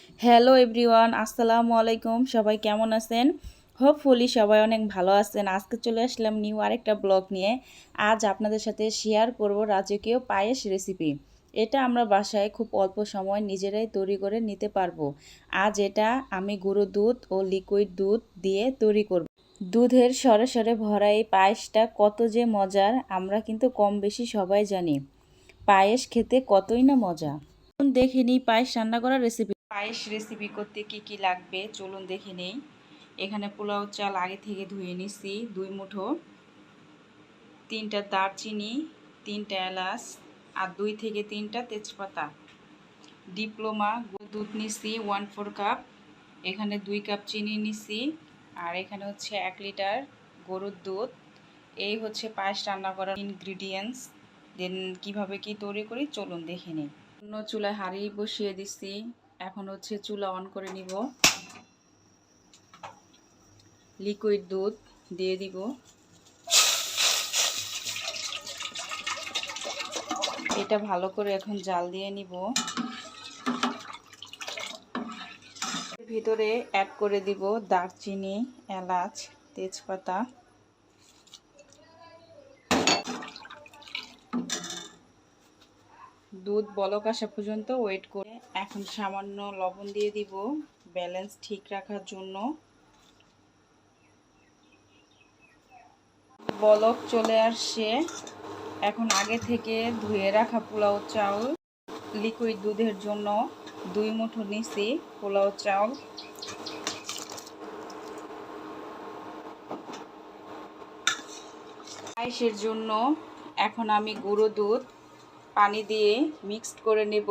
Hello everyone, আসসালামু আলাইকুম। সবাই কেমন আছেন? হোপফুলি সবাই অনেক ভালো আছেন। আজকে চলে আসলাম নিউ আরেকটা ব্লগ নিয়ে। আজ আপনাদের সাথে শেয়ার করব রাজকীয় পায়েস রেসিপি। এটা আমরা বাসায় খুব অল্প সময় নিজেরাই তৈরি করে নিতে পারবো। আজ এটা আমি গুঁড়ো দুধ ও লিকুইড দুধ দিয়ে তৈরি করব। দুধের সরে সরে ভরা এই পায়েসটা কত যে মজার আমরা কিন্তু কম বেশি সবাই জানি। পায়েস খেতে কতই না মজা। দেখে নিই পায়েস রান্না করার রেসিপি। পায়েস রেসিপি করতে কি কি লাগবে চলুন দেখে নেই। এখানে পোলাও চাল আগে থেকে ধুয়ে নিছি 2 মুঠো, 3টা দারচিনি, 3টা এলাচ আর 2 থেকে 3টা তেজপাতা। ডিপ্লোমা দুধ নিছি 1/4 কাপ, এখানে 2 কাপ চিনি নিছি, আর এখানে হচ্ছে 1 লিটার গরুর দুধ। এই হচ্ছে পায়েস রান্না করার ইনগ্রিডিয়েন্টস। দেন কিভাবে কি তৈরি করি চলুন দেখে নিই। অন্য চুলায় হাঁড়ি বসিয়ে দিছি, এখন হচ্ছে চুলা অন করে নিব। লিকুইড দুধ দিয়ে দিব। এটা ভালো করে এখন জাল দিয়ে নিব। ভিতরে অ্যাড করে দিব দারচিনি, এলাচ, তেজপাতা। দুধ বলক আসা পর্যন্ত ওয়েট করে এখন সামান্য লবণ দিয়ে দিব ব্যালেন্স ঠিক রাখার জন্য। বলক চলে আসছে। এখন আগে থেকে ধুয়ে রাখা পোলাও চাউল, লিকুইড দুধের জন্য 2 মুঠো নিছি পোলাও চাউল। পায়েসের জন্য এখন আমি গুঁড়ো দুধ পানি দিয়ে মিক্সড করে নেব।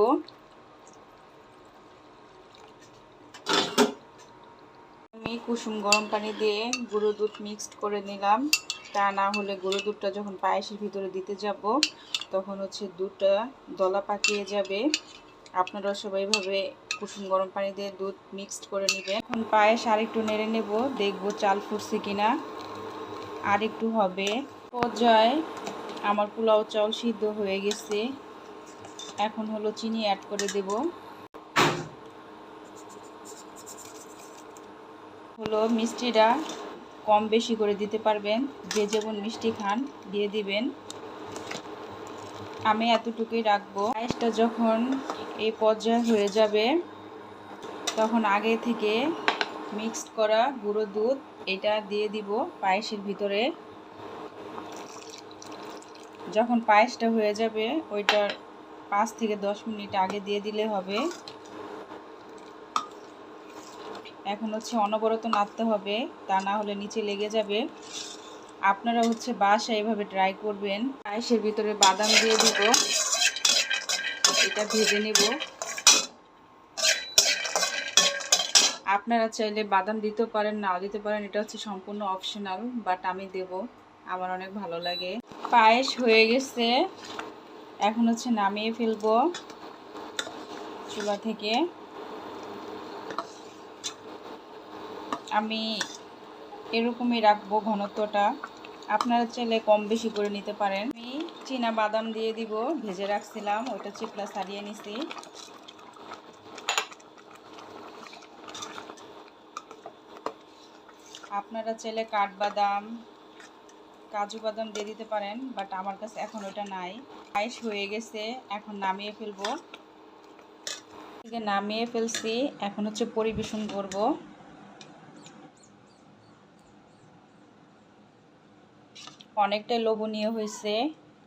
আমি কুসুম গরম পানি দিয়ে গুঁড়ো দুধ মিক্সড করে নিলাম। তা না হলে গুঁড়ো দুধটা যখন পায়েসের ভিতরে দিতে যাব তখন হচ্ছে দুধটা দলা পাকিয়ে যাবে। আপনারা সবাই এইভাবে কুসুম গরম পানি দিয়ে দুধ মিক্সড করে নেবেন। এখন পায়েস আর একটু নেড়ে নেব, দেখব চাল ফুটছে কিনা। আর একটু হবে। পর্যায়ে আমার পোলাও চাল সিদ্ধ হয়ে গেছে। এখন হলো চিনি অ্যাড করে দেব। হলো মিষ্টিটা কম বেশি করে দিতে পারবেন, যে যেমন মিষ্টি খান দিয়ে দিবেন। আমি এতটুকুই রাখবো। পায়েসটা যখন এই পর্যায়ে হয়ে যাবে তখন আগে থেকে মিক্সড করা গুঁড়ো দুধ এটা দিয়ে দিব পায়েসের ভিতরে। যখন পায়েসটা হয়ে যাবে ওইটার 5 থেকে 10 মিনিট আগে দিয়ে দিলে হবে। এখন হচ্ছে অনবরত নাড়তে হবে, তা না হলে নিচে লেগে যাবে। আপনারা হচ্ছে বাসায় এভাবে ট্রাই করবেন। পায়েসের ভিতরে বাদাম দিয়ে দিব, এটা ভেজে নেব। আপনারা চাইলে বাদাম দিতেও পারেন, নাও দিতে পারেন, এটা হচ্ছে সম্পূর্ণ অপশনাল, বাট আমি দেব, আমার অনেক ভালো লাগে। পায়েস হয়ে গেছে, এখন হচ্ছে নামিয়ে ফেলবো চুলা থেকে। আমি এরকমই রাখবো ঘনত্বটা, আপনারা চাইলে কম বেশি করে নিতে পারেন। আমি চীনা বাদাম দিয়ে দিব, ভেজে রাখছিলাম, ওটা চিপলা ছাড়িয়ে নিছি। আপনারা চাইলে কাঠবাদাম, কাজু বাদাম দিয়ে দিতে পারেন, বাট আমার কাছে এখন ওটা নাই। পায়েস হয়ে গেছে, এখন নামিয়ে ফেলবো। নামিয়ে ফেলছি, এখন হচ্ছে পরিবেশন করব। অনেকটাই লোভনীয় হয়েছে,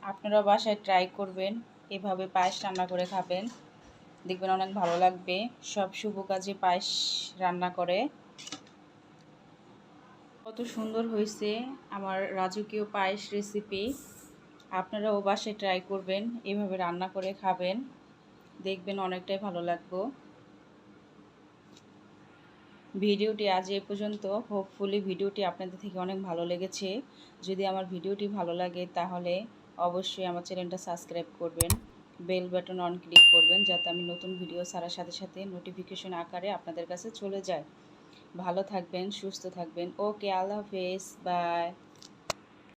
আপনারা বাসায় ট্রাই করবেন, এভাবে পায়েস রান্না করে খাবেন, দেখবেন অনেক ভালো লাগবে। সব শুভ কাজে পায়েস রান্না করে। কত সুন্দর হয়েছে আমার রাজকীয় পায়েস রেসিপি। আপনারাও বাসায় ট্রাই করবেন, এভাবে রান্না করে খাবেন, দেখবেন অনেকটাই ভালো লাগবে। ভিডিওটি আজ এই পর্যন্ত। হোপফুলি ভিডিওটি আপনাদের থেকে অনেক ভালো লেগেছে। যদি আমার ভিডিওটি ভালো লাগে তাহলে অবশ্যই আমার চ্যানেলটা সাবস্ক্রাইব করবেন, বেল বাটন অন ক্লিক করবেন, যাতে আমি নতুন ভিডিও ছাড়ার সাথে সাথে নোটিফিকেশন আকারে আপনাদের কাছে চলে যায়। ভালো থাকবেন, সুস্থ থাকবেন। ওকে, আল্লাহ হাফেজ, বাই।